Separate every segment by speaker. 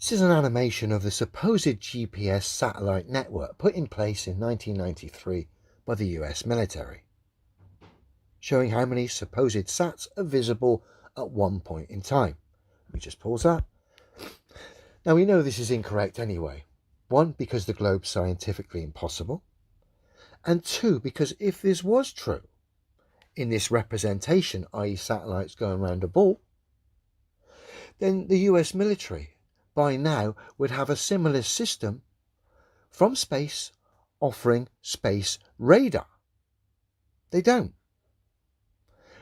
Speaker 1: This is an animation of the supposed GPS satellite network put in place in 1993 by the US military, showing how many supposed sats are visible at one point in time. Let me just pause that. Now we know this is incorrect anyway. One, because the globe's scientifically impossible, and two, because if this was true in this representation, i.e. satellites going around a ball, then the US military by now would have a similar system from space offering space radar. They don't,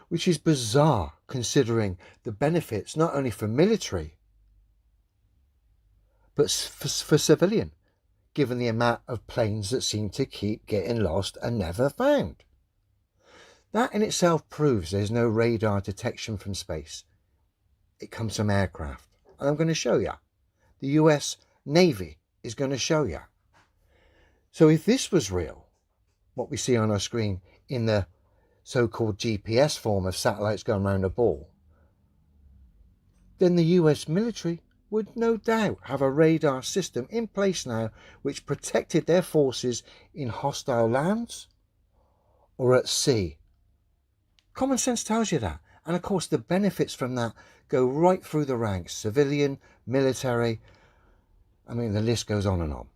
Speaker 1: which is bizarre considering the benefits not only for military but for civilian, given the amount of planes that seem to keep getting lost and never found. That in itself proves there's no radar detection from space. It comes from aircraft, and I'm going to show you. The US Navy is going to show you. So if this was real, what we see on our screen in the so-called GPS form of satellites going around a ball, then the US military would no doubt have a radar system in place now which protected their forces in hostile lands or at sea. Common sense tells you that. And of course the benefits from that go right through the ranks, civilian, military, I mean the list goes on and on.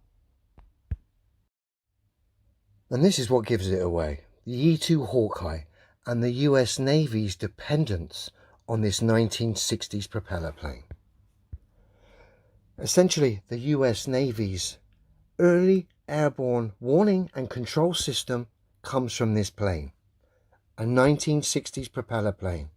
Speaker 1: And this is what gives it away. The E-2 Hawkeye and the US Navy's dependence on this 1960s propeller plane. Essentially, the US Navy's early airborne warning and control system comes from this plane, a 1960s propeller plane.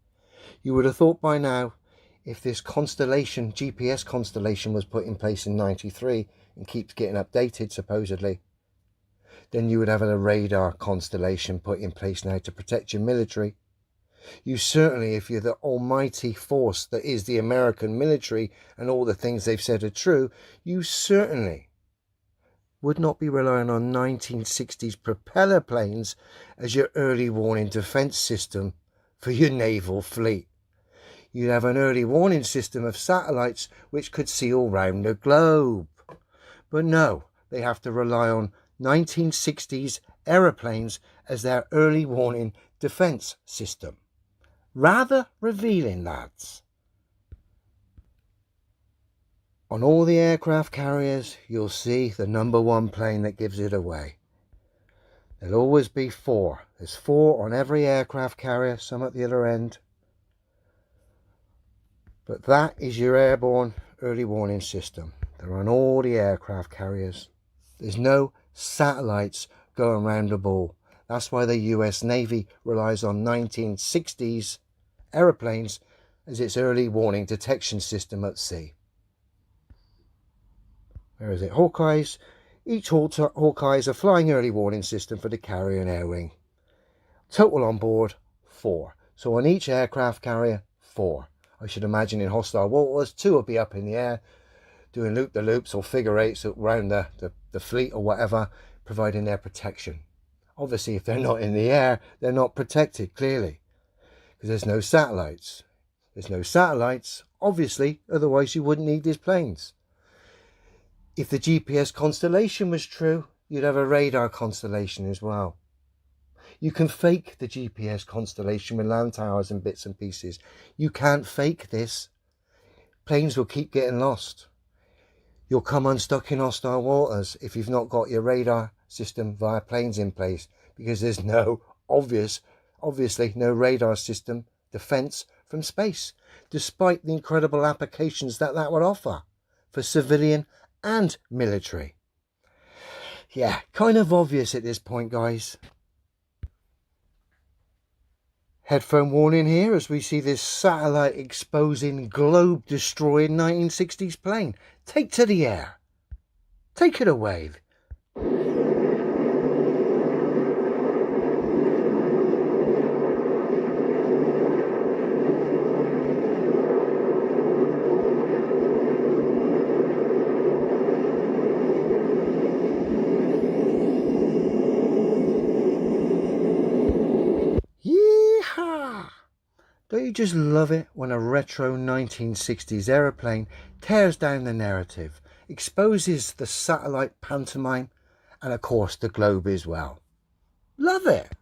Speaker 1: You would have thought by now, if this constellation, GPS constellation, was put in place in 93 and keeps getting updated supposedly, then you would have a radar constellation put in place now to protect your military. You certainly, if you're the almighty force that is the American military and all the things they've said are true, you certainly would not be relying on 1960s propeller planes as your early warning defense system for your naval fleet. You'd have an early warning system of satellites which could see all round the globe. But no, they have to rely on 1960s aeroplanes as their early warning defense system. Rather revealing, lads. On all the aircraft carriers, you'll see the number one plane that gives it away. There'll always be four. There's four on every aircraft carrier, some at the other end. But that is your airborne early warning system. They're on all the aircraft carriers. There's no satellites going around the ball. That's why the US Navy relies on 1960s aeroplanes as its early warning detection system at sea. Where is it? Hawkeyes. Each Hawkeye is a flying early warning system for the carrier and air wing. Total on board, 4. So on each aircraft carrier, 4. I should imagine in hostile waters, 2 will be up in the air doing loop-the-loops or figure eights around the fleet or whatever, providing their protection. Obviously, if they're not in the air, they're not protected, clearly, because there's no satellites. There's no satellites, obviously, otherwise you wouldn't need these planes. If the GPS constellation was true, you'd have a radar constellation as well. You can fake the GPS constellation with land towers and bits and pieces. You can't fake this. Planes will keep getting lost. You'll come unstuck in hostile waters if you've not got your radar system via planes in place, because there's no obviously no radar system defense from space, despite the incredible applications that would offer for civilian and military. Yeah, kind of obvious at this point, guys. Headphone warning here as we see this satellite exposing globe destroying 1960s plane. Take to the air. Take it away. There you just love it when a retro 1960s aeroplane tears down the narrative, exposes the satellite pantomime, and of course the globe as well? Love it!